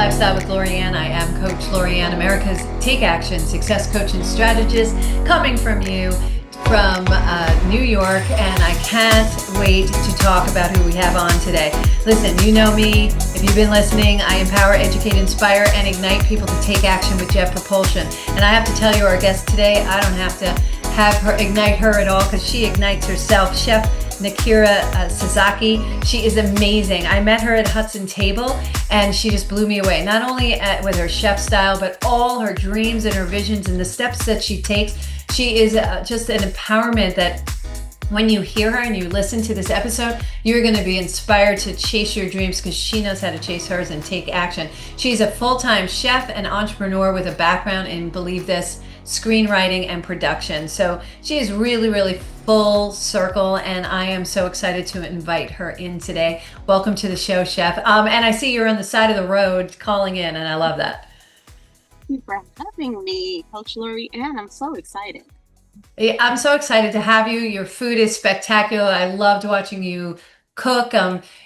Lifestyle with Lorianne. I am Coach Lorianne, America's Take Action Success Coach and Strategist, coming from you from New York, and I can't wait to talk about who we have on today. Listen, you know me. If you've been listening, I empower, educate, inspire, and ignite people to take action with jet propulsion. And I have to tell you, our guest today, I don't have to have her ignite her at all because she ignites herself. Chef Nykira Sasaki. She is amazing. I met her at Hudson Table and she just blew me away. Not only with her chef style, but all her dreams and her visions and the steps that she takes. She is just an empowerment that when you hear her and you listen to this episode, you're going to be inspired to chase your dreams because she knows how to chase hers and take action. She's a full-time chef and entrepreneur with a background in, believe this, screenwriting and production. So she is really, really full circle, and I am so excited to invite her in today. Welcome to the show, Chef. And I see you're on the side of the road calling in, and I love that. Thank you for having me, Coach Lori, and I'm so excited. I'm so excited to have you. Your food is spectacular. I loved watching you cook.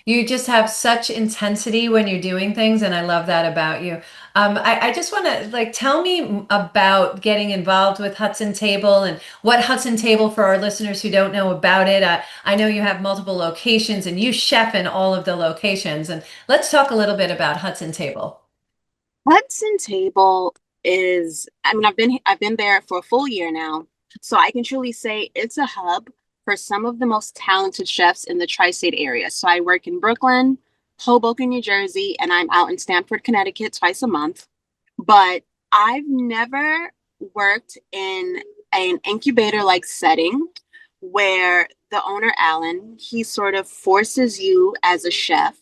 You just have such intensity when you're doing things, and I love that about you. I just want to tell me about getting involved with Hudson Table and what Hudson Table, for our listeners who don't know about it. I know you have multiple locations and you chef in all of the locations, and let's talk a little bit about Hudson Table. Hudson Table is, I've been there for a full year now, so I can truly say it's a hub for some of the most talented chefs in the tri-state area. So I work in Brooklyn, Hoboken, New Jersey, and I'm out in Stamford, Connecticut twice a month. But I've never worked in an incubator-like setting where the owner, Alan, he sort of forces you as a chef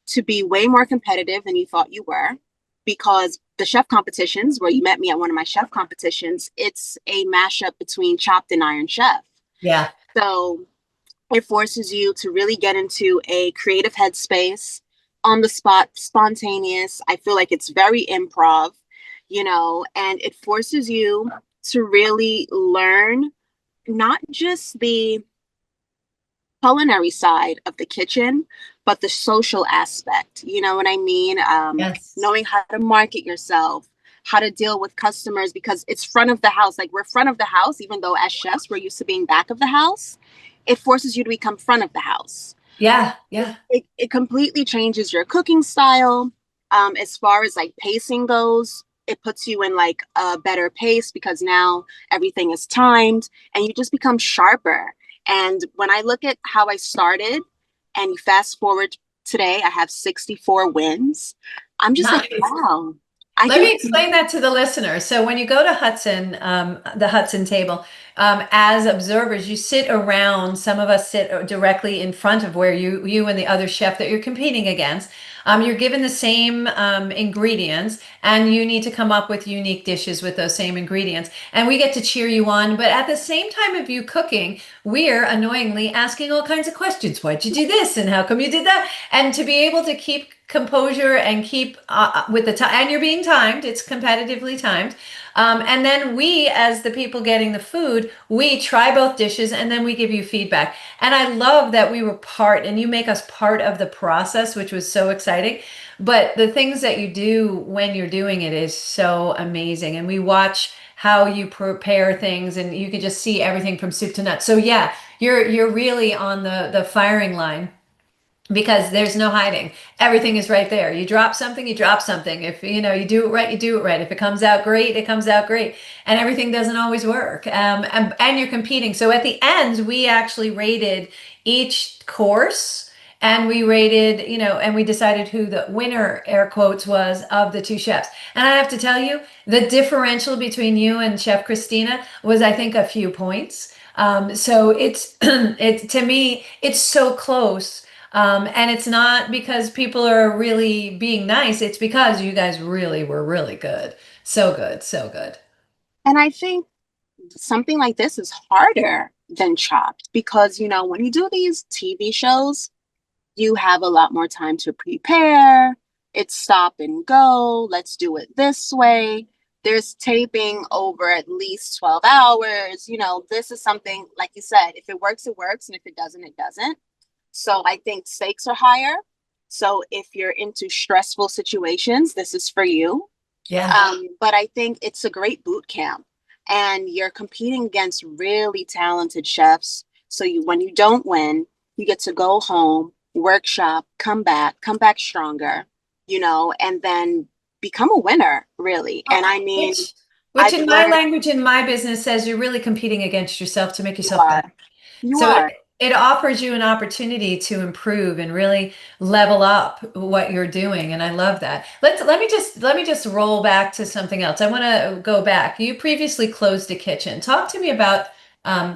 to be way more competitive than you thought you were. Because the chef competitions, where you met me at one of my chef competitions, it's a mashup between Chopped and Iron Chef. Yeah. So it forces you to really get into a creative headspace, on the spot, spontaneous. I feel like it's very improv, and it forces you to really learn not just the culinary side of the kitchen, but the social aspect. You know what I mean? Yes. Knowing how to market yourself, how to deal with customers, because it's front of the house. Like, we're front of the house, even though as chefs, we're used to being back of the house. It forces you to become front of the house. Yeah. It completely changes your cooking style. As far as pacing goes, it puts you in a better pace because now everything is timed and you just become sharper. And when I look at how I started and you fast forward today, I have 64 wins. I'm just nice. Wow. Let me explain that to the listener. So when you go to Hudson, the Hudson Table, as observers, you sit around. Some of us sit directly in front of where you and the other chef that you're competing against. You're given the same ingredients, and you need to come up with unique dishes with those same ingredients. And we get to cheer you on. But at the same time of you cooking, we're annoyingly asking all kinds of questions. Why'd you do this? And how come you did that? And to be able to keep composure and keep with the time, and you're being timed, it's competitively timed. And then we, as the people getting the food, we try both dishes and then we give you feedback. And I love that we were part, and you make us part of the process, which was so exciting. But the things that you do when you're doing it is so amazing. And we watch how you prepare things, and you can just see everything from soup to nuts. So yeah, you're really on the firing line. Because there's no hiding. Everything is right there. You drop something, you drop something. If you do it right, you do it right. If it comes out great, it comes out great. And everything doesn't always work. And you're competing. So at the end, we actually rated each course, and we rated, and we decided who the winner, air quotes, was of the two chefs. And I have to tell you, the differential between you and Chef Christina was, I think, a few points. So to me, it's so close. And it's not because people are really being nice. It's because you guys really were really good. So good, so good. And I think something like this is harder than Chopped because, when you do these TV shows, you have a lot more time to prepare. It's stop and go. Let's do it this way. There's taping over at least 12 hours. This is something, like you said, if it works, it works. And if it doesn't, it doesn't. So I think stakes are higher. So if you're into stressful situations, this is for you. Yeah. But I think it's a great boot camp, and you're competing against really talented chefs. So when you don't win, you get to go home, workshop, come back stronger, and then become a winner, really. And I mean, Which I've in my learned language, in my business says you're really competing against yourself to make you yourself better. are, you So are it offers you an opportunity to improve and really level up what you're doing. And I love that. Let me just roll back to something else. I want to go back. You previously closed a kitchen. Talk to me about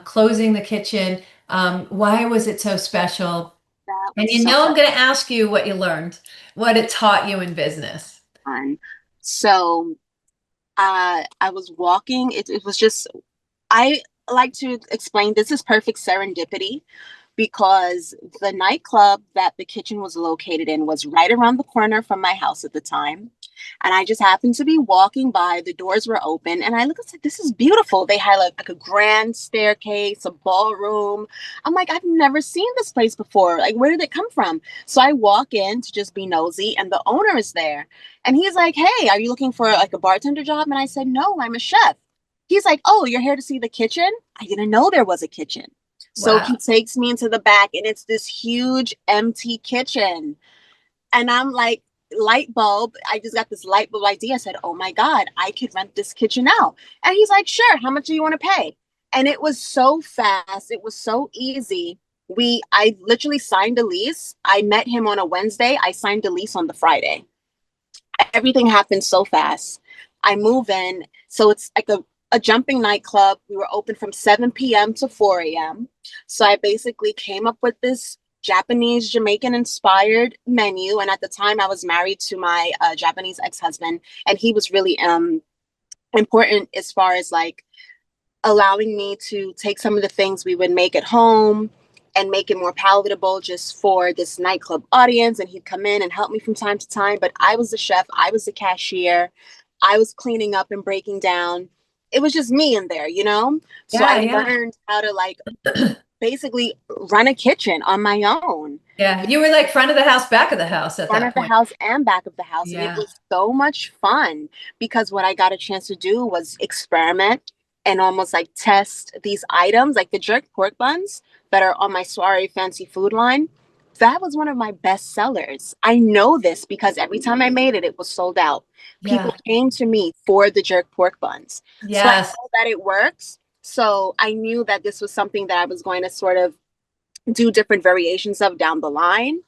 closing the kitchen. Why was it so special? that And was you so know I'm going to ask you what you learned, what it taught you in business. fun. So I was walking. It was just I like to explain this is perfect serendipity because the nightclub that the kitchen was located in was right around the corner from my house at the time. And I just happened to be walking by, the doors were open, and I looked and said, this is beautiful. They had like a grand staircase, a ballroom. I'm like, I've never seen this place before. Like, where did it come from? So I walk in to just be nosy, and the owner is there. And he's like, hey, are you looking for like a bartender job? And I said, no, I'm a chef. He's like, oh, you're here to see the kitchen? I didn't know there was a kitchen. So he Wow. takes me into the back, and it's this huge empty kitchen. And I'm like, light bulb. I just got this light bulb idea. I said, oh my God, I could rent this kitchen out. And he's like, sure. How much do you want to pay? And it was so fast. It was so easy. I literally signed a lease. I met him on a Wednesday. I signed a lease on the Friday. Everything happened so fast. I move in. So it's like a jumping nightclub. We were open from 7 p.m. to 4 a.m. So I basically came up with this Japanese Jamaican inspired menu. And at the time, I was married to my Japanese ex husband, and he was really important as far as like allowing me to take some of the things we would make at home and make it more palatable just for this nightclub audience. And he'd come in and help me from time to time. But I was the chef, I was the cashier, I was cleaning up and breaking down. It was just me in there, you know? So Yeah, I yeah. learned how to like basically run a kitchen on my own, Yeah. You were like front of the house, back of the house at front that of the point. house and back of the house. And it Yeah. was so much fun because what I got a chance to do was experiment and almost like test these items, like the jerk pork buns that are on my Soware fancy food line. That was one of my best sellers. I know this because every time I made it, it was sold out. People Yeah. came to me for the jerk pork buns. So I Yes. know that it works. So I knew that this was something that I was going to sort of do different variations of down the line.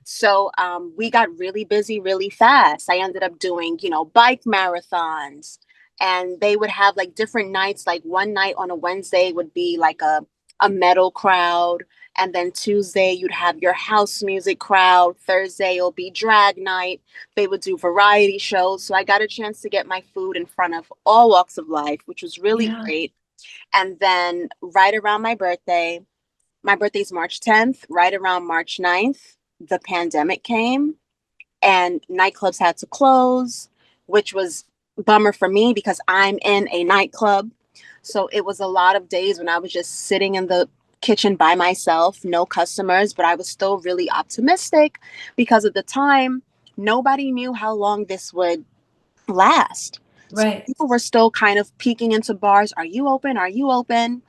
So we got really busy really fast. I ended up doing, bike marathons, and they would have like different nights. Like one night on a Wednesday would be like a metal crowd. And then Tuesday, you'd have your house music crowd. Thursday, it'll be drag night. They would do variety shows. So I got a chance to get my food in front of all walks of life, which was really Yeah. great. And then right around my birthday's March 10th, right around March 9th, the pandemic came and nightclubs had to close, which was a bummer for me because I'm in a nightclub. So it was a lot of days when I was just sitting in the kitchen by myself, no customers, but I was still really optimistic because at the time, nobody knew how long this would last. So Right. people were still kind of peeking into bars. Are you open? Are you open?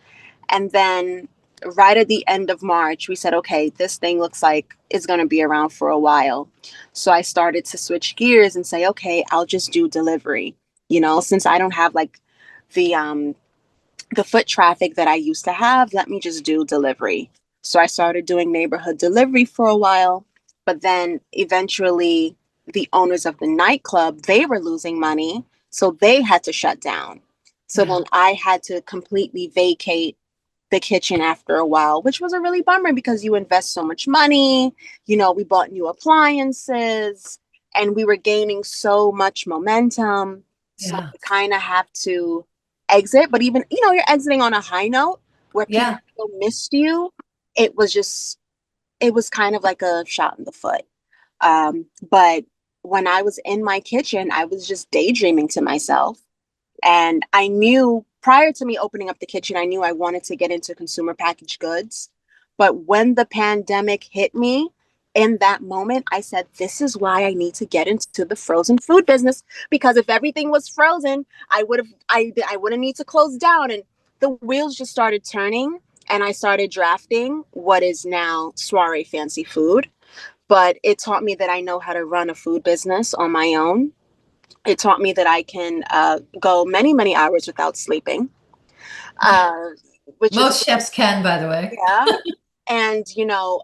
And then right at the end of March, we said, okay, this thing looks like it's going to be around for a while. So I started to switch gears and say, okay, I'll just do delivery. Since I don't have like the the foot traffic that I used to have, let me just do delivery. So I started doing neighborhood delivery for a while, but then eventually the owners of the nightclub, they were losing money, so they had to shut down. So Yeah. then I had to completely vacate the kitchen after a while, which was a really bummer because you invest so much money. We bought new appliances and we were gaining so much momentum. So Yeah. you kind of have to exit, but even, you're exiting on a high note where people Yeah. still missed you. It was just, it was kind of like a shot in the foot. But when I was in my kitchen, I was just daydreaming to myself. And I knew prior to me opening up the kitchen, I knew I wanted to get into consumer packaged goods. But when the pandemic hit me, in that moment, I said, this is why I need to get into the frozen food business, because if everything was frozen, I wouldn't need to close down. And the wheels just started turning, and I started drafting what is now Soware Fancy Food. But it taught me that I know how to run a food business on my own. It taught me that I can go many, many hours without sleeping, uh, which is, Most chefs can, by the way. yeah. And,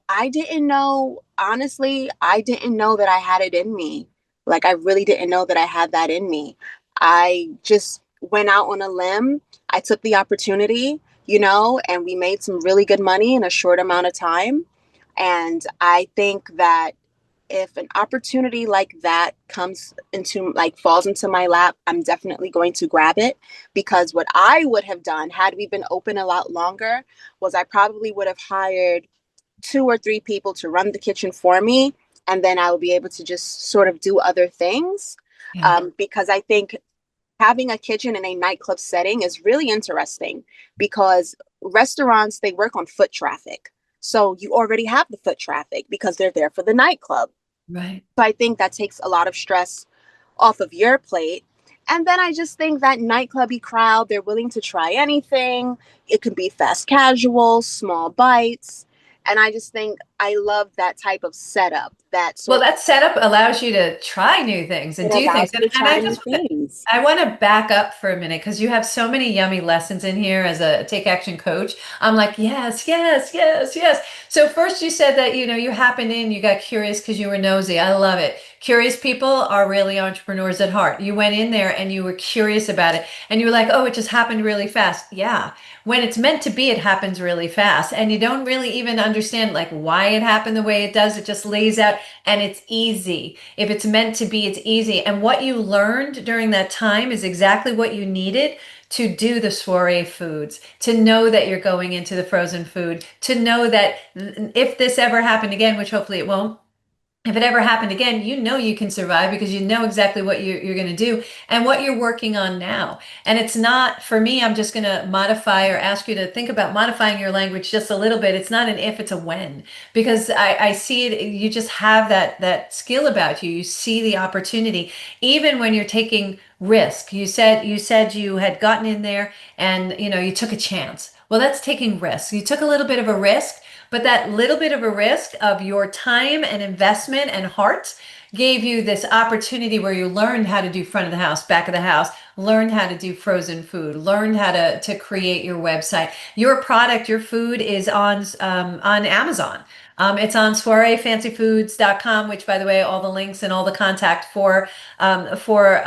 I didn't know, honestly, I didn't know that I had it in me. Like, I really didn't know that I had that in me. I just went out on a limb. I took the opportunity, and we made some really good money in a short amount of time. And I think that if an opportunity like that falls into my lap, I'm definitely going to grab it, because what I would have done had we been open a lot longer was I probably would have hired 2 or 3 people to run the kitchen for me. And then I would be able to just sort of do other things. Yeah. Because I think having a kitchen in a nightclub setting is really interesting, because restaurants, they work on foot traffic. So you already have the foot traffic because they're there for the nightclub. Right. So I think that takes a lot of stress off of your plate. And then I just think that nightclubby crowd, they're willing to try anything. It can be fast casual, small bites. And I just think I love that type of setup. That Well, sort of, that setup allows you to try new things and it do things. allows you to And try I new just things. I want to back up for a minute because you have so many yummy lessons in here as a take action coach. I'm like, yes, yes, yes, yes. So first you said that, you happened in, you got curious because you were nosy. I love it. Curious people are really entrepreneurs at heart. You went in there and you were curious about it and you were like, oh, it just happened really fast. Yeah. When it's meant to be, it happens really fast. And you don't really even understand like why it happened the way it does. It just lays out and it's easy. If it's meant to be, it's easy. And what you learned during that time is exactly what you needed to do the soiree foods, to know that you're going into the frozen food, to know that if this ever happened again, which hopefully it won't, if it ever happened again, you know you can survive because you know exactly what you're going to do and what you're working on now. And it's not, for me, I'm just going to modify or ask you to think about modifying your language just a little bit. It's not an if, it's a when, because I see it, you just have that skill about you. You see the opportunity, even when you're taking risk. You said you had gotten in there and you took a chance. Well, that's taking risks. You took a little bit of a risk, but that little bit of a risk of your time and investment and heart gave you this opportunity where you learned how to do front of the house, back of the house, learned how to do frozen food, learned how to create your website. Your product, your food is on Amazon. It's on soireefancyfoods.com, which, by the way, all the links and all the contact for Nykira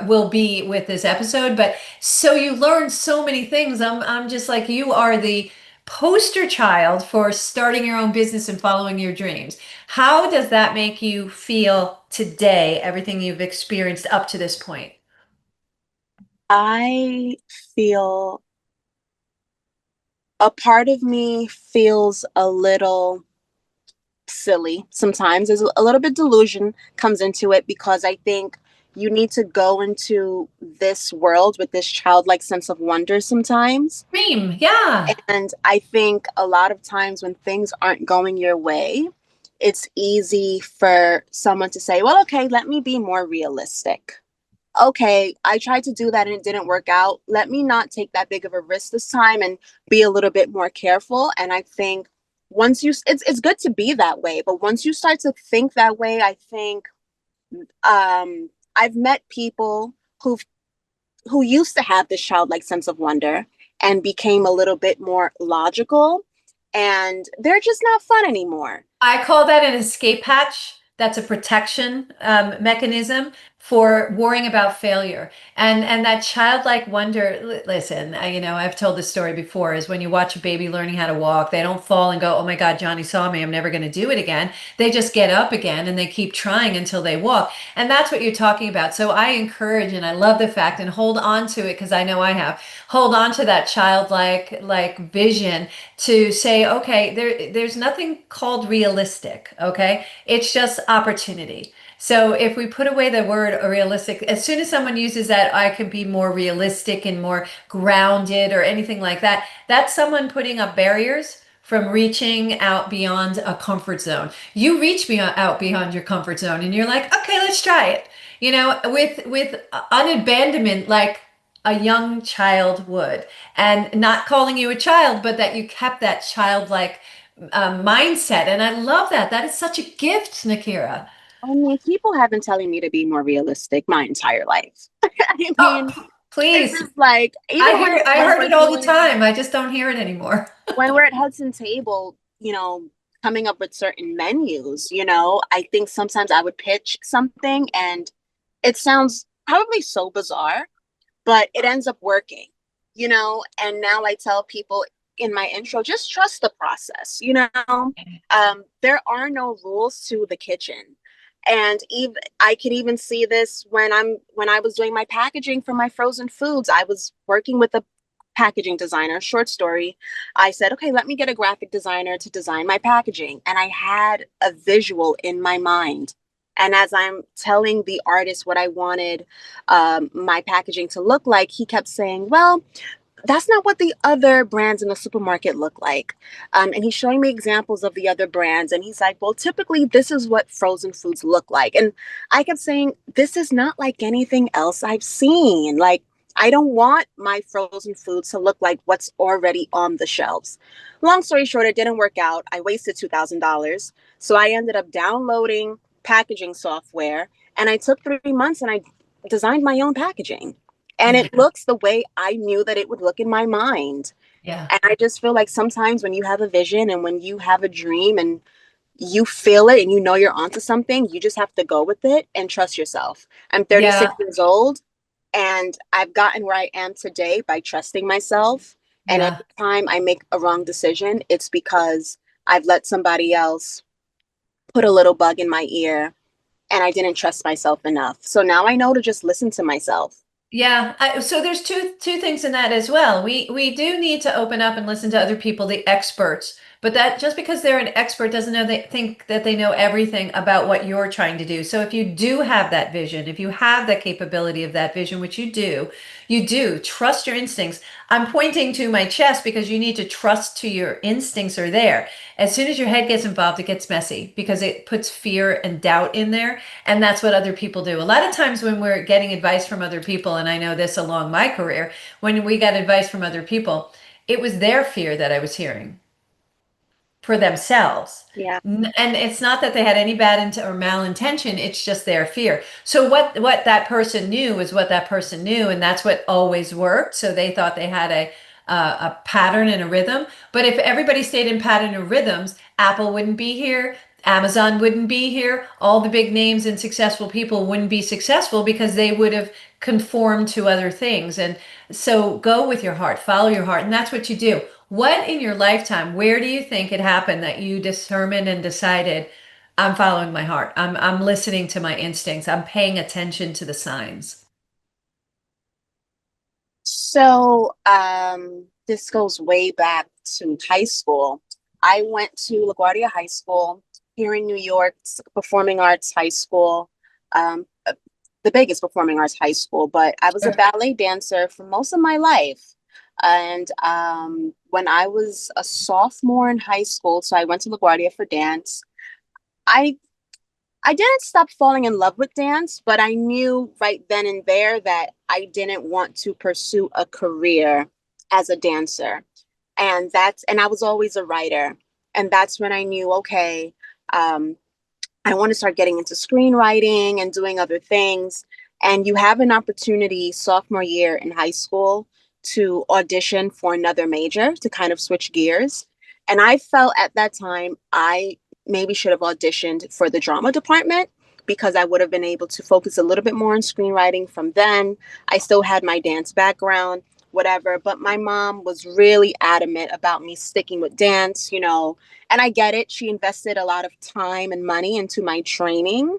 will be with this episode. But so you learn so many things. I'm just like, you are the poster child for starting your own business and following your dreams. How does that make you feel today, everything you've experienced up to this point? I feel a part of me feels a little silly sometimes. There's a little bit delusion comes into it, because I think you need to go into this world with this childlike sense of wonder sometimes. Dream, yeah. And I think a lot of times when things aren't going your way, it's easy for someone to say, well, okay, let me be more realistic. Okay, I tried to do that and it didn't work out. Let me not take that big of a risk this time and be a little bit more careful. And I think it's good to be that way, but once you start to think that way, I think I've met people who used to have this childlike sense of wonder and became a little bit more logical, and they're just not fun anymore. I call that an escape hatch. That's a protection mechanism for worrying about failure. And that childlike wonder, listen, I've told this story before, is when you watch a baby learning how to walk, they don't fall and go, oh my God, Johnny saw me, I'm never going to do it again. They just get up again and they keep trying until they walk. And that's what you're talking about. So I encourage, and I love the fact, and hold on to it, because I know I have, hold on to that childlike vision to say, okay, there's nothing called realistic, okay? It's just opportunity. So if we put away the word realistic, as soon as someone uses that, I could be more realistic and more grounded or anything like that, that's someone putting up barriers from reaching out beyond a comfort zone. You reach out beyond your comfort zone and you're like, okay, let's try it. You know, with unabandonment, like a young child would, and not calling you a child, but that you kept that childlike mindset. And I love that. That is such a gift, Nykira. I mean, people have been telling me to be more realistic my entire life. I Oh, mean, it's please. just like even I when heard we're it all the doing time. I just don't hear it anymore. when we're at Hudson Table, coming up with certain menus, I think sometimes I would pitch something and it sounds probably so bizarre, but it ends up working, and now I tell people in my intro, just trust the process. There are no rules to the kitchen. And even I could even see this when I was doing my packaging for my frozen foods. I was working with a packaging designer, short story. I said, okay, let me get a graphic designer to design my packaging. And I had a visual in my mind. And as I'm telling the artist what I wanted my packaging to look like, he kept saying, well, that's not what the other brands in the supermarket look like. And he's showing me examples of the other brands. And he's like, well, typically, this is what frozen foods look like. And I kept saying, this is not like anything else I've seen. Like, I don't want my frozen foods to look like what's already on the shelves. Long story short, it didn't work out. I wasted $2,000. So I ended up downloading packaging software. And I took 3 months and I designed my own packaging, and Yeah. it looks the way I knew that it would look in my mind. Yeah. And I just feel like sometimes when you have a vision and when you have a dream and you feel it and you know you're onto something, you just have to go with it and trust yourself. I'm 36 Yeah. years old and I've gotten where I am today by trusting myself. And every Yeah. time I make a wrong decision, it's because I've let somebody else put a little bug in my ear and I didn't trust myself enough. So now I know to just listen to myself. Yeah, so there's two things in that as well. We do need to open up and listen to other people, the experts. But that just because they're an expert doesn't know they think that they know everything about what you're trying to do. So if you do have that vision, if you have that capability of that vision, which you do trust your instincts. I'm pointing to my chest because you need to trust to your instincts are there. As soon as your head gets involved, it gets messy because it puts fear and doubt in there. And that's what other people do. A lot of times when we're getting advice from other people, and I know this along my career, when we got advice from other people, it was their fear that I was hearing for themselves. Yeah. And it's not that they had any bad or malintention, it's just their fear. So what that person knew is what that person knew, and that's what always worked. So they thought they had a pattern and a rhythm. But if everybody stayed in pattern or rhythms, Apple wouldn't be here. Amazon wouldn't be here. All the big names and successful people wouldn't be successful because they would have conformed to other things. And so go with your heart, follow your heart. And that's what you do. What in your lifetime, where do you think it happened that you determined and decided, I'm following my heart. I'm listening to my instincts. I'm paying attention to the signs. So, this goes way back to high school. I went to LaGuardia High School here in New York, it's a performing arts high school, the biggest performing arts high school, but I was a Sure. ballet dancer for most of my life. And when I was a sophomore in high school, so I went to LaGuardia for dance. I I didn't stop falling in love with dance, but I knew right then and there that I didn't want to pursue a career as a dancer. And I was always a writer. And that's when I knew, okay, um, I want to start getting into screenwriting and doing other things. And you have an opportunity sophomore year in high school to audition for another major to kind of switch gears. And I felt at that time I maybe should have auditioned for the drama department because I would have been able to focus a little bit more on screenwriting from then. I still had my dance background, whatever. But my mom was really adamant about me sticking with dance. And I get it. She invested a lot of time and money into my training.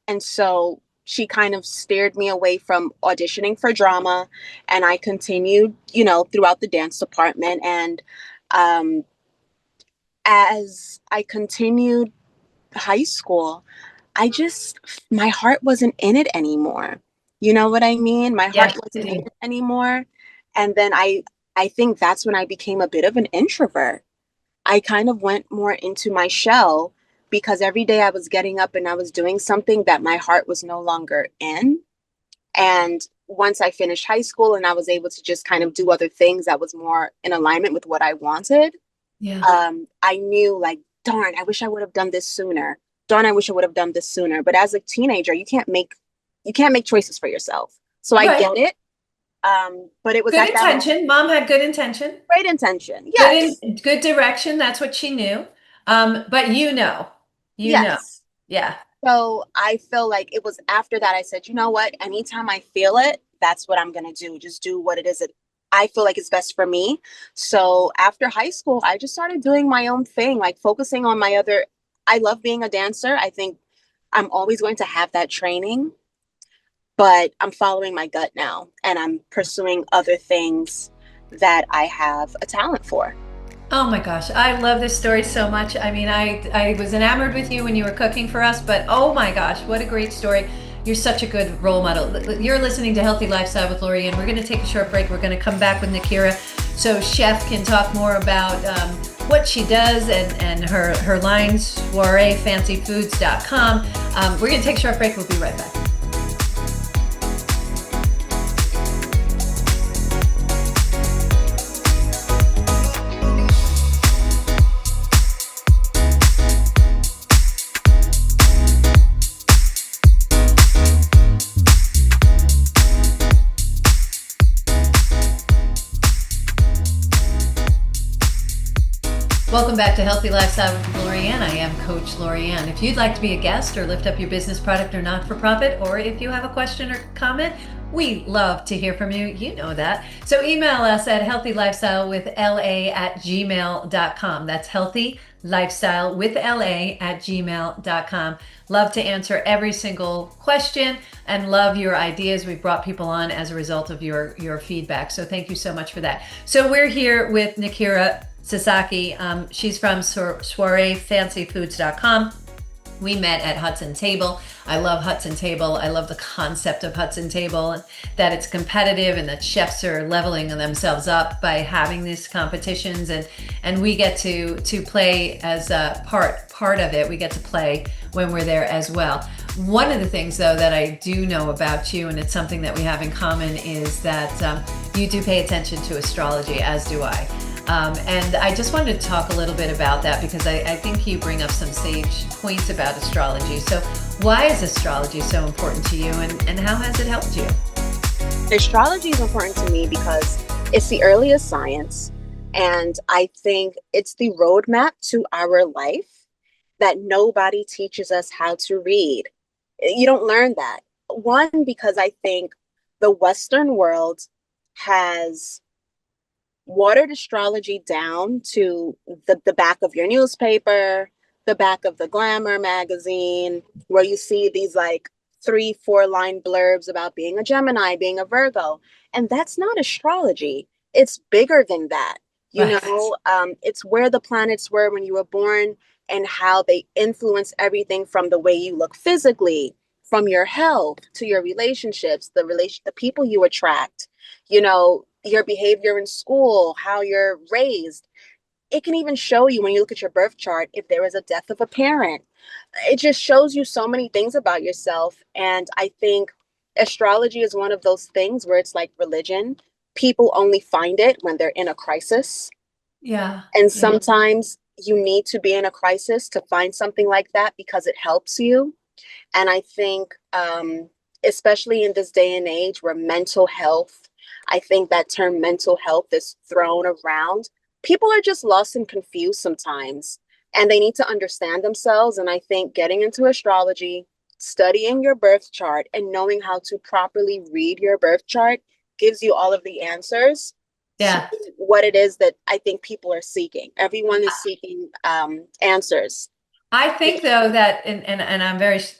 And so she kind of steered me away from auditioning for drama. And I continued, throughout the dance department. And um, as I continued high school, my heart wasn't in it anymore. You know what I mean? My heart Yes, I wasn't in do. it anymore. And then I think that's when I became a bit of an introvert. I kind of went more into my shell because every day I was getting up and I was doing something that my heart was no longer in. And once I finished high school and I was able to just kind of do other things that was more in alignment with what I wanted, Yeah. I knew like, darn, I wish I would have done this sooner. Darn, I wish I would have done this sooner. But as a teenager, you can't make choices for yourself. So I Right. get it. But it was Good at that moment, intention. Mom had good intention. great intention. Yes. Good direction. That's what she knew. But you know. Yes. Yeah. So I feel like it was after that I said, you know what? Anytime I feel it, that's what I'm gonna do. Just do what it is that I feel like is best for me. So after high school, I just started doing my own thing, like focusing on my other. I love being a dancer. I think I'm always going to have that training, but I'm following my gut now and I'm pursuing other things that I have a talent for. Oh my gosh, I love this story so much. I mean, I was enamored with you when you were cooking for us, but oh my gosh, what a great story. You're such a good role model. You're listening to Healthy Lifestyle with Lori, and we're going to take a short break. We're going to come back with Nykira so Chef can talk more about what she does and her line, soirefancyfoods.com. We're going to take a short break. We'll be right back. Welcome back to Healthy Lifestyle with Lorianne. I am Coach Lorianne. If you'd like to be a guest or lift up your business, product, or not-for-profit, or if you have a question or comment, we love to hear from you. You know that. So email us at healthylifestylewithla@gmail.com. That's healthylifestylewithla@gmail.com. Love to answer every single question and love your ideas. We've brought people on as a result of your feedback. So thank you so much for that. So we're here with Nykira Sasaki. She's from soirefancyfoods.com. We met at Hudson Table. I love Hudson Table. I love the concept of Hudson Table, and that it's competitive and that chefs are leveling themselves up by having these competitions, and we get to play as a part of it. We get to play when we're there as well. One of the things though that I do know about you, and it's something that we have in common, is that you do pay attention to astrology, as do I. And I just wanted to talk a little bit about that because I think you bring up some sage points about astrology. So why is astrology so important to you, and how has it helped you? Astrology is important to me because it's the earliest science, and I think it's the roadmap to our life that nobody teaches us how to read. You don't learn that. One, because I think the Western world has watered astrology down to the back of your newspaper, the back of the Glamour magazine, where you see these like 3-4 line blurbs about being a Gemini, being a Virgo. And that's not astrology. It's bigger than that. Right. It's where the planets were when you were born and how they influence everything from the way you look physically, from your health to your relationships, the people you attract, your behavior in school, how you're raised. It can even show you when you look at your birth chart if there is a death of a parent. It just shows you so many things about yourself. And I think astrology is one of those things where it's like religion. People only find it when they're in a crisis. Yeah. And Yeah. sometimes you need to be in a crisis to find something like that because it helps you. And I think, especially in this day and age where mental health, I think that term mental health is thrown around. People are just lost and confused sometimes, and they need to understand themselves. And I think getting into astrology, studying your birth chart, and knowing how to properly read your birth chart gives you all of the answers to Yeah. what it is that I think people are seeking. Everyone is seeking answers. I think though that, and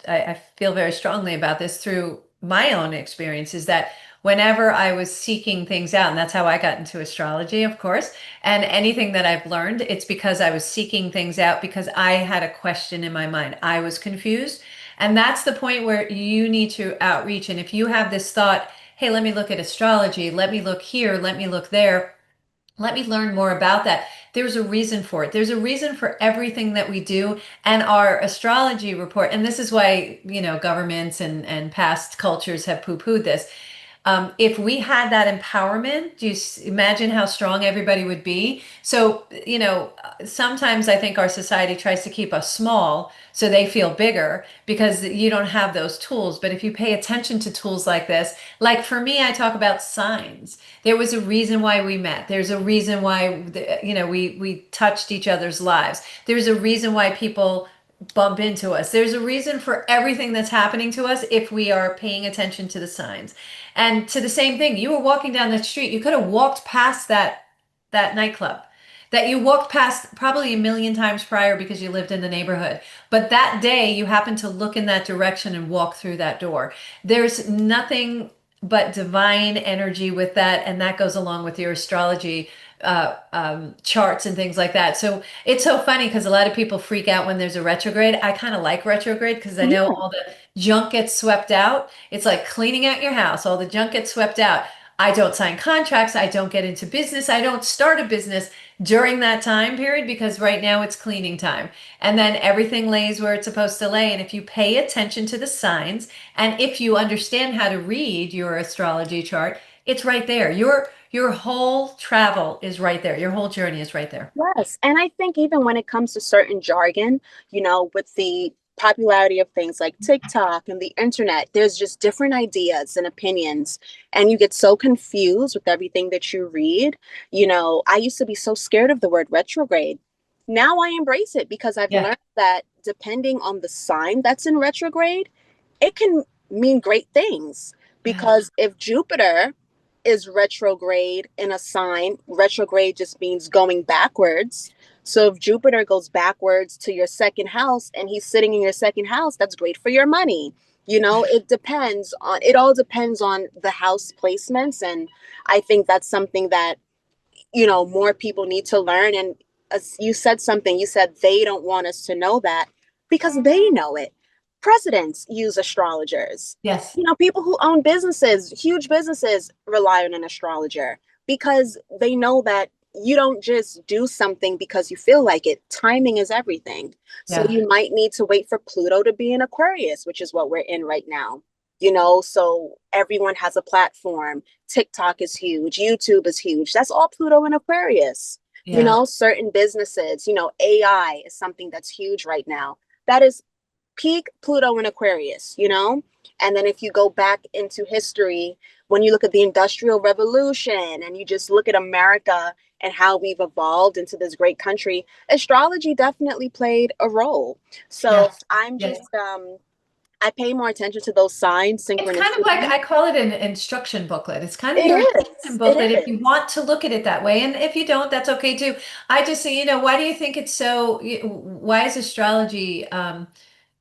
I feel very strongly about this through my own experience, is that whenever I was seeking things out, and that's how I got into astrology, of course, and anything that I've learned, it's because I was seeking things out because I had a question in my mind. I was confused. And that's the point where you need to outreach. And if you have this thought, hey, let me look at astrology, let me look here, let me look there, Let me learn more about that. There's a reason for it. There's a reason for everything that we do. And our astrology report, and this is why, governments and past cultures have poo-pooed this. If we had that empowerment, do you imagine how strong everybody would be? So, sometimes I think our society tries to keep us small so they feel bigger because you don't have those tools. But if you pay attention to tools like this, like for me, I talk about signs. There was a reason why we met. There's a reason why, we touched each other's lives. There's a reason why people bump into us. There's a reason for everything that's happening to us if we are paying attention to the signs. And to the same thing, you were walking down the street, you could have walked past that nightclub that you walked past probably a million times prior because you lived in the neighborhood. But that day you happened to look in that direction and walk through that door. There's nothing but divine energy with that, and that goes along with your astrology charts and things like that. So it's so funny because a lot of people freak out when there's a retrograde. I kind of like retrograde because I know Yeah. all the junk gets swept out. It's like cleaning out your house. All the junk gets swept out. I don't sign contracts. I don't get into business. I don't start a business during that time period because right now it's cleaning time. And then everything lays where it's supposed to lay. And if you pay attention to the signs and if you understand how to read your astrology chart, it's right there. Your whole travel is right there. Your whole journey is right there. Yes. And I think even when it comes to certain jargon, with the popularity of things like TikTok and the internet, there's just different ideas and opinions. And you get so confused with everything that you read. I used to be so scared of the word retrograde. Now I embrace it because I've Yeah. learned that depending on the sign that's in retrograde, it can mean great things. Yeah. Because if Jupiter is retrograde in a sign, retrograde just means going backwards. So if Jupiter goes backwards to your second house and he's sitting in your second house, that's great for your money. It all depends on the house placements. And I think that's something that more people need to learn. And you said something, you said they don't want us to know that because they know it. Presidents use astrologers. Yes. People who own businesses, huge businesses, rely on an astrologer because they know that you don't just do something because you feel like it. Timing is everything. So Yeah. you might need to wait for Pluto to be in Aquarius, which is what we're in right now. So everyone has a platform. TikTok is huge, YouTube is huge. That's all Pluto and Aquarius. Yeah. Certain businesses, AI is something that's huge right now. That is peak Pluto and Aquarius. And then if you go back into history, when you look at the Industrial Revolution and you just look at America and how we've evolved into this great country, astrology definitely played a role. So Yes. I'm Yes. just I pay more attention to those signs, It's kind of like synchronicity. I call it an instruction booklet. It's kind of It your instruction is. It booklet if you is. want to look at it that way. And if you don't, that's okay too. I just say, why do you think it's so, why is astrology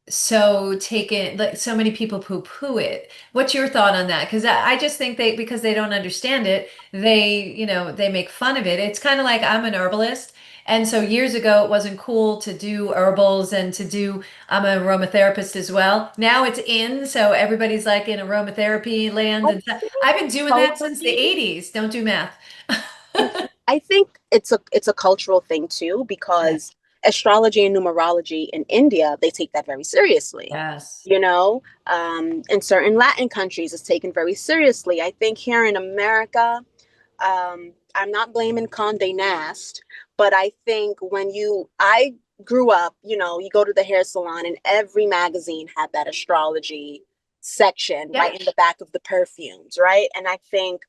so taken, like so many people poo-poo it? What's your thought on that? Because I just think because they don't understand it, they make fun of it. It's kind of like I'm an herbalist. And so years ago, it wasn't cool to do herbals and I'm an aromatherapist as well. Now it's in, so everybody's like in aromatherapy land. I And think I've been doing that since the culturally, 80s. Don't do math. I think it's a cultural thing too, Yeah. because astrology and numerology in India, they take that very seriously. Yes. In certain Latin countries, it's taken very seriously. I think here in America, I'm not blaming Condé Nast, but I think I grew up, you go to the hair salon and every magazine had that astrology section Yeah. right in the back of the perfumes, right? And I think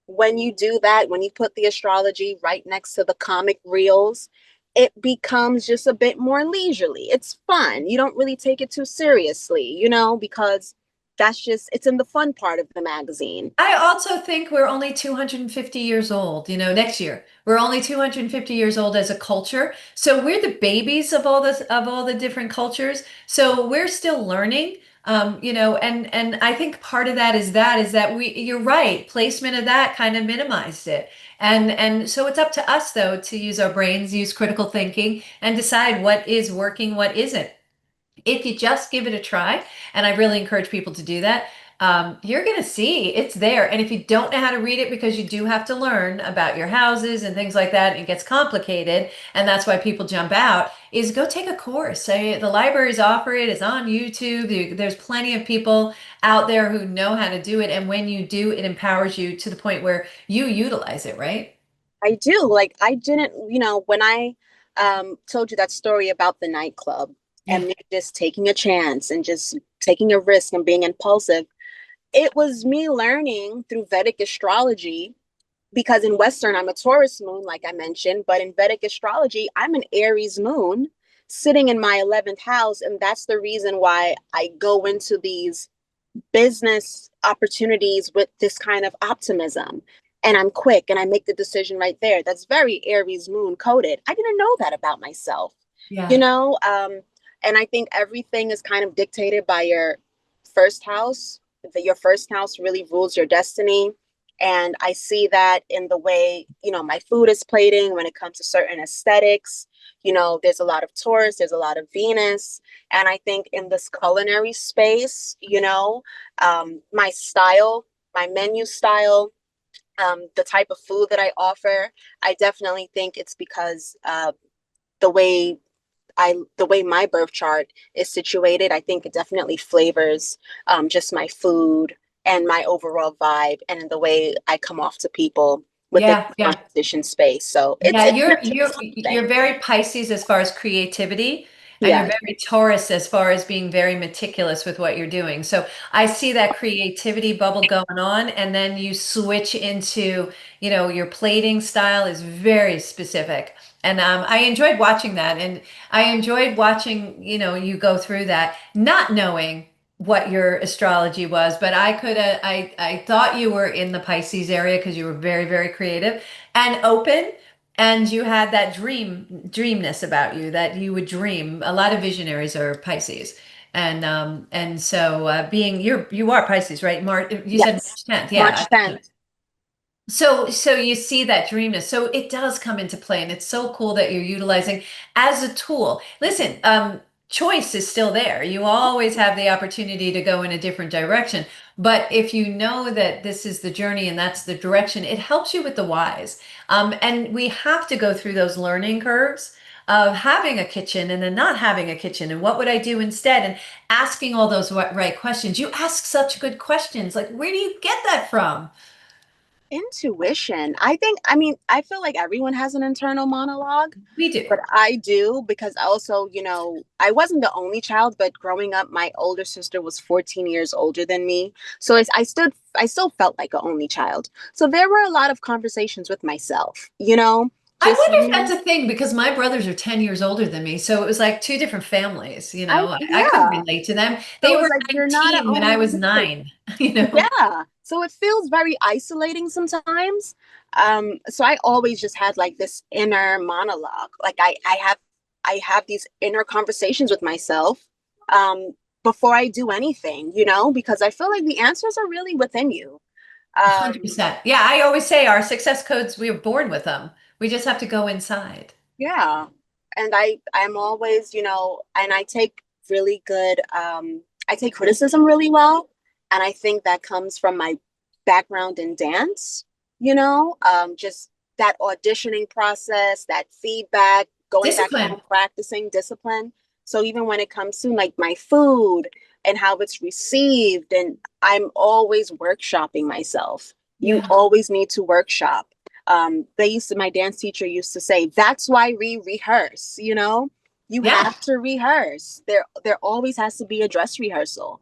when you do that, when you put the astrology right next to the comic reels, it becomes just a bit more leisurely. It's fun. You don't really take it too seriously, because it's in the fun part of the magazine. I also think we're only 250 years old, next year. We're only 250 years old as a culture. So we're the babies of all the different cultures. So we're still learning. And I think part of that is that you're right, placement of that kind of minimized it. And so it's up to us though to use our brains, use critical thinking and decide what is working, what isn't. If you just give it a try, and I really encourage people to do that, you're going to see it's there. And if you don't know how to read it, because you do have to learn about your houses and things like that, it gets complicated. And that's why people jump out, is go take a course. The libraries offer it, it's on YouTube. There's plenty of people out there who know how to do it. And when you do, it empowers you to the point where you utilize it, right? I do. Like I didn't, when I told you that story about the nightclub Yeah. and me just taking a chance and just taking a risk and being impulsive, it was me learning through Vedic astrology because in Western I'm a Taurus moon, like I mentioned, but in Vedic astrology, I'm an Aries moon sitting in my 11th house. And that's the reason why I go into these business opportunities with this kind of optimism. And I'm quick and I make the decision right there. That's very Aries moon coded. I didn't know that about myself, you Yeah. know? And I think everything is kind of dictated by your first house. That your first house really rules your destiny. And I see that in the way, my food is plating when it comes to certain aesthetics. There's a lot of Taurus, there's a lot of Venus. And I think in this culinary space, my style, my menu style, the type of food that I offer, I definitely think it's because the way the way my birth chart is situated, I think it definitely flavors just my food and my overall vibe and the way I come off to people within Yeah. the Yeah. competition space. So it's Yeah, it's an you're interesting you're thing. very Pisces as far as creativity, and you're Yeah. very Taurus as far as being very meticulous with what you're doing. So I see that creativity bubble going on, and then you switch into, your plating style is very specific. And I enjoyed watching that, and I enjoyed watching, you go through that, not knowing what your astrology was, but I thought you were in the Pisces area because you were very, very creative and open, and you had that dreamness about you, that you would dream. A lot of visionaries are Pisces. And so being you are Pisces, right? March, you said Yes. March 10th. Yeah. March 10th. So you see that dreamness. So it does come into play, and it's so cool that you're utilizing as a tool. Listen, choice is still there. You always have the opportunity to go in a different direction. But if you know that this is the journey and that's the direction, it helps you with the whys. And we have to go through those learning curves of having a kitchen and then not having a kitchen, and what would I do instead, and asking all those right questions. You ask such good questions. Like, where do you get that from? Intuition. I feel like everyone has an internal monologue, We do. but I do because also, I wasn't the only child, but growing up, my older sister was 14 years older than me. So I still felt like an only child. So there were a lot of conversations with myself, I just wonder if me. that's a thing, because my brothers are 10 years older than me. So it was like two different families, I couldn't Yeah. relate to them. They So it's were like you're not an 19 when I only was kid. 9, you know? Yeah. So it feels very isolating sometimes. So I always just had like this inner monologue. Like I have these inner conversations with myself before I do anything, because I feel like the answers are really within you. Um, 100%. Yeah, I always say our success codes, we were born with them. We just have to go inside. yeah. And I'm always, and I take criticism really well. And I think that comes from my background in dance, just that auditioning process, that feedback, going back Discipline. home, practicing discipline. So even when it comes to like my food and how it's received, and I'm always workshopping myself. You Yeah. always need to workshop. My dance teacher used to say, that's why we rehearse, you Yeah. have to rehearse. There always has to be a dress rehearsal.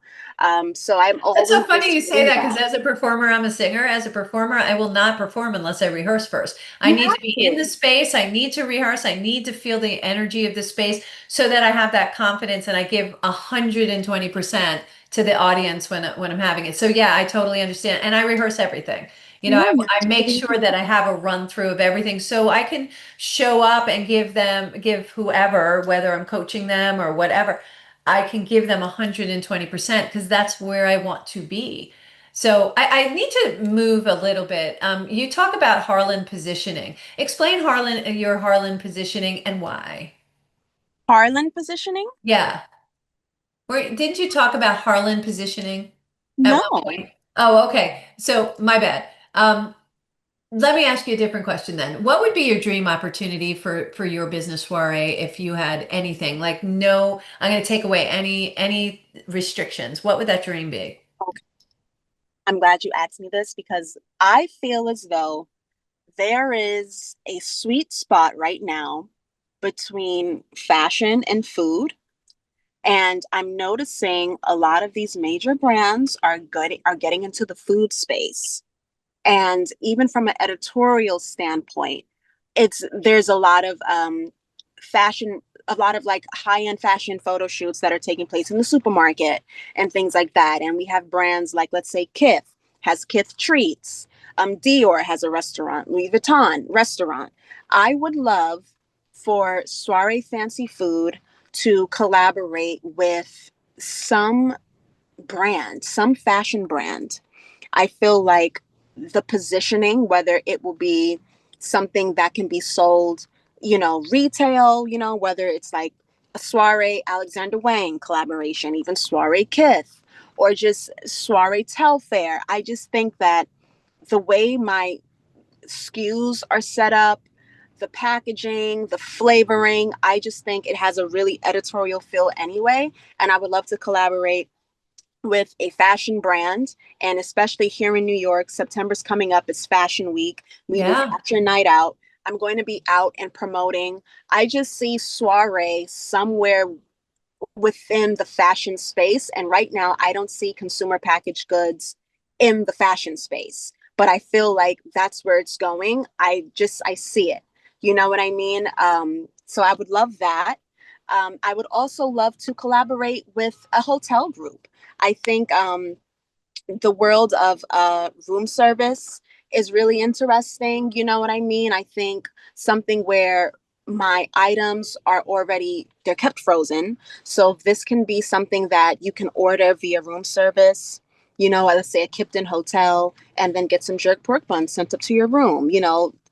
So I'm That's so always funny just you say doing that, because that. as a performer, I'm a singer. As a performer, I will not perform unless I rehearse first. I You need have to be in the to. space. I need to rehearse. I need to feel the energy of the space so that I have that confidence and I give 120% to the audience when I'm having it. So yeah, I totally understand. And I rehearse everything. Yeah, you I make totally sure do. that I have a run through of everything so I can show up and give whoever, whether I'm coaching them or whatever, I can give them 120% because that's where I want to be. So I need to move a little bit. You talk about Harlan positioning. Explain your Harlan positioning and why. Harland positioning. Yeah. Didn't you talk about Harlan positioning? at No. one point? Oh, okay. So my bad. Um, Let me ask you a different question then. What would be your dream opportunity for your business soiree if you had anything? Like no, I'm going to take away any restrictions. What would that dream be? Okay. I'm glad you asked me this because I feel as though there is a sweet spot right now between fashion and food. And I'm noticing a lot of these major brands are getting into the food space. And even from an editorial standpoint, there's a lot of fashion, a lot of like high-end fashion photo shoots that are taking place in the supermarket and things like that. And we have brands like, let's say, Kith has Kith Treats. Dior has a restaurant, Louis Vuitton restaurant. I would love for Soiree Fancy Food to collaborate with some brand, some fashion brand. I feel like the positioning, whether it will be something that can be sold, retail, whether it's like a Soiree Alexander Wang collaboration, even Soiree Kith, or just Soiree Telfair. I just think that the way my SKUs are set up, the packaging, the flavoring, I just think it has a really editorial feel anyway. And I would love to collaborate with a fashion brand. And especially here in New York, September's coming up. It's Fashion Week. We do Yeah. Fashion Night Out. I'm going to be out and promoting. I just see soiree somewhere within the fashion space. And right now, I don't see consumer packaged goods in the fashion space, but I feel like that's where it's going. I see it. You know what I mean? So I would love that. I would also love to collaborate with a hotel group. I think the world of room service is really interesting. You know what I mean? I think something where my items are already they're kept frozen. So this can be something that you can order via room service. Let's say a Kipton hotel, and then get some jerk pork buns sent up to your room.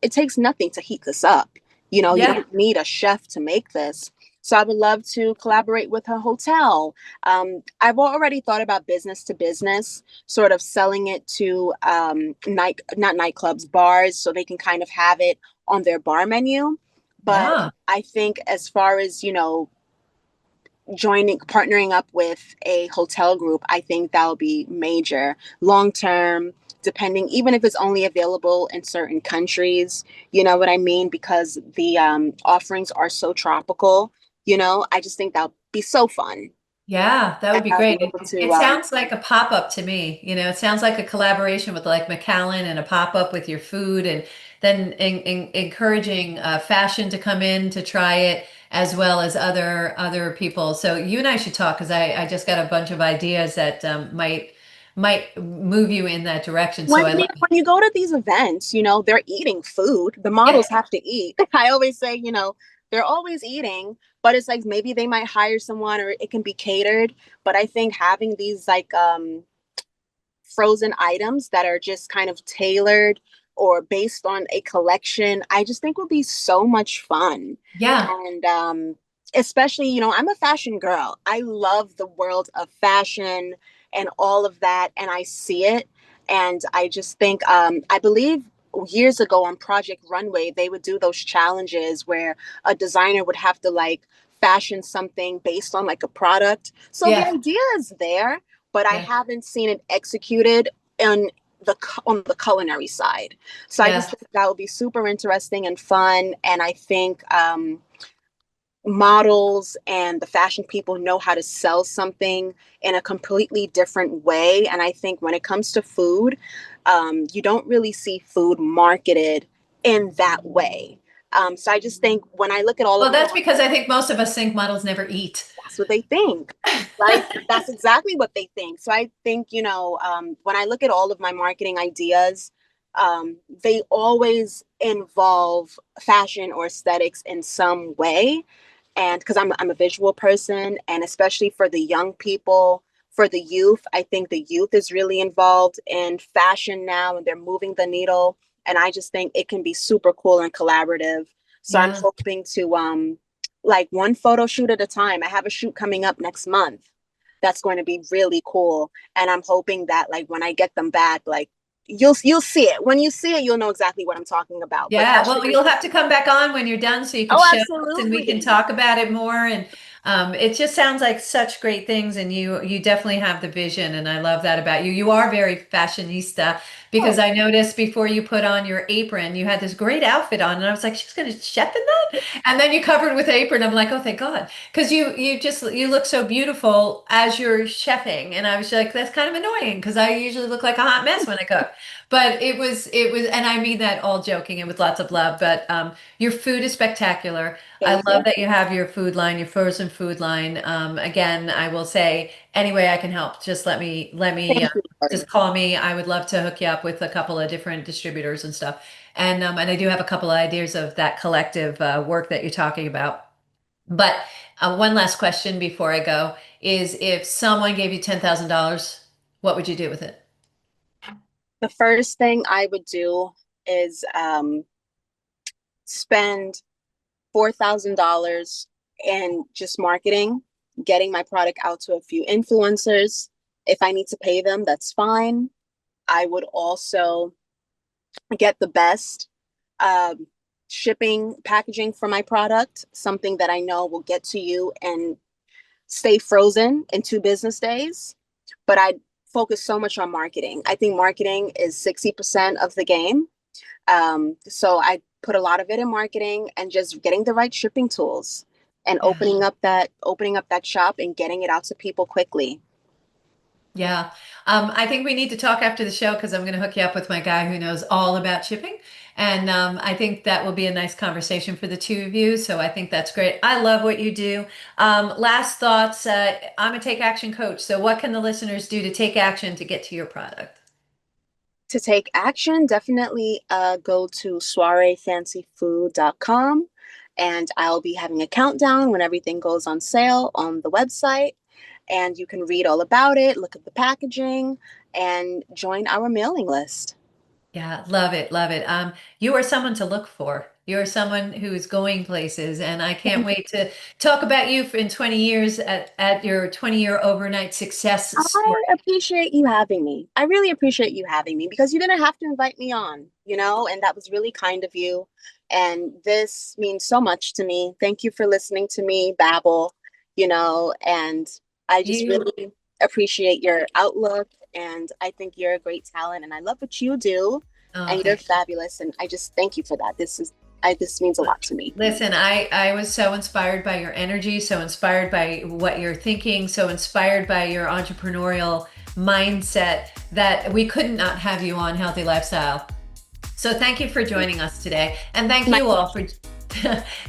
It takes nothing to heat this up. You Yeah. don't need a chef to make this. So I would love to collaborate with a hotel. I've already thought about business to business, sort of selling it to not nightclubs, bars, so they can kind of have it on their bar menu. But Yeah. I think as far as, partnering up with a hotel group, I think that'll be major long term, depending, even if it's only available in certain countries, you know what I mean? Because the offerings are so tropical, I just think that'll be so fun. Yeah, that And would be I'll be great. able It to, sounds like a pop-up to me. It sounds like a collaboration with like McAllen and a pop-up with your food and then encouraging fashion to come in to try it as well as other people. So you and I should talk because I just got a bunch of ideas that might move you in that direction. when, So I love when you go to these events, they're eating food. The yeah, models have to eat. I always say, they're always eating, but it's like maybe they might hire someone or it can be catered. But I think having these like frozen items that are just kind of tailored or based on a collection, I just think would be so much fun. yeah, And especially, I'm a fashion girl. I love the world of fashion and all of that, and I see it. And I just think, I believe years ago on Project Runway, they would do those challenges where a designer would have to like fashion something based on like a product. So the yeah, idea is there, but I yeah, haven't seen it executed on the culinary side. So I just yeah. think that would be super interesting and fun. And I think models and the fashion people know how to sell something in a completely different way. And I think when it comes to food, you don't really see food marketed in that way. So I just think when I look at all of Well, my that's because I think most of us think models never eat. that's what they think, right? That's exactly what they think. So I think, when I look at all of my marketing ideas, they always involve fashion or aesthetics in some way. And because I'm a visual person, and especially for the young people, for the youth, I think the youth is really involved in fashion now and they're moving the needle. And I just think it can be super cool and collaborative. So I'm Yeah. hoping to like one photo shoot at a time. I have a shoot coming up next month. that's going to be really cool. And I'm hoping that like when I get them back, like you'll see it. When you see it, you'll know exactly what I'm talking about. But Yeah, that well, should be, you'll have to come back on when you're done so you can oh, show us and we can absolutely. talk about it more. And it just sounds like such great things, and you definitely have the vision, and I love that about you. You are very fashionista because Oh, I noticed before you put on your apron, you had this great outfit on, and I was like, she's going to chef in that, and then you covered with apron. I'm like, oh, thank God, because you look so beautiful as you're chefing, and I was like, that's kind of annoying because I usually look like a hot mess when I cook. But it was, and I mean that all joking and with lots of love. But your food is spectacular. I thank love you. that you have your food line, your frozen food line. Again, I will say any way I can help, just let me Thank you, just Lori. call me. I would love to hook you up with a couple of different distributors and stuff. And I do have a couple of ideas of that collective work that you're talking about. But one last question before I go is if someone gave you $10,000, what would you do with it? The first thing I would do is spend $4,000 in just marketing, getting my product out to a few influencers. If I need to pay them, that's fine. I would also get the best um, shipping packaging for my product, something that I know will get to you and stay frozen in 2 business days. But I focus so much on marketing. I think marketing is 60% of the game. So I put a lot of it in marketing and just getting the right shipping tools and Yeah. opening up that shop and getting it out to people quickly. Yeah. I think we need to talk after the show because I'm going to hook you up with my guy who knows all about shipping. And I think that will be a nice conversation for the two of you. So I think that's great. I love what you do. Last thoughts. I'm a take action coach. So what can the listeners do to take action to get to your product? To take action, definitely go to soireefancyfood.com and I'll be having a countdown when everything goes on sale on the website. And you can read all about it, look at the packaging, and join our mailing list. Yeah, love it, love it. You are someone to look for. You're someone who is going places, and I can't wait to talk about you in 20 years at your 20-year overnight success I story. appreciate you having me. I really appreciate you having me because you didn't have to invite me on, and that was really kind of you. And this means so much to me. Thank you for listening to me babble, and I just You, really appreciate your outlook. And I think you're a great talent and I love what you do. oh, And you're thank fabulous. And I just thank you for that. This means a lot to me. Listen, I was so inspired by your energy, so inspired by what you're thinking, so inspired by your entrepreneurial mindset that we could not have you on Healthy Lifestyle. So thank you for joining us today. And thank My you all for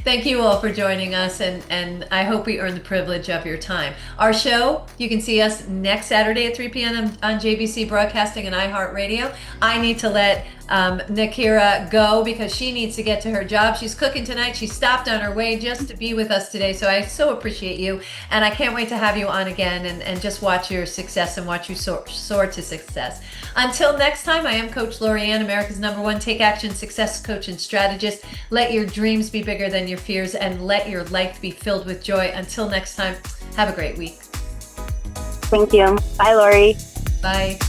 thank you all for joining us, and I hope we earn the privilege of your time. Our show, you can see us next Saturday at 3 p.m. on JVC Broadcasting and iHeartRadio. I need to let Nykira go because she needs to get to her job. She's cooking tonight. She stopped on her way just to be with us today. So I so appreciate you. And I can't wait to have you on again and just watch your success and watch you soar to success. Until next time, I am Coach Lorianne, America's #1 take action success coach and strategist. Let your dreams be bigger than your fears and let your life be filled with joy. Until next time, have a great week. Thank you. Bye, Lori. Bye.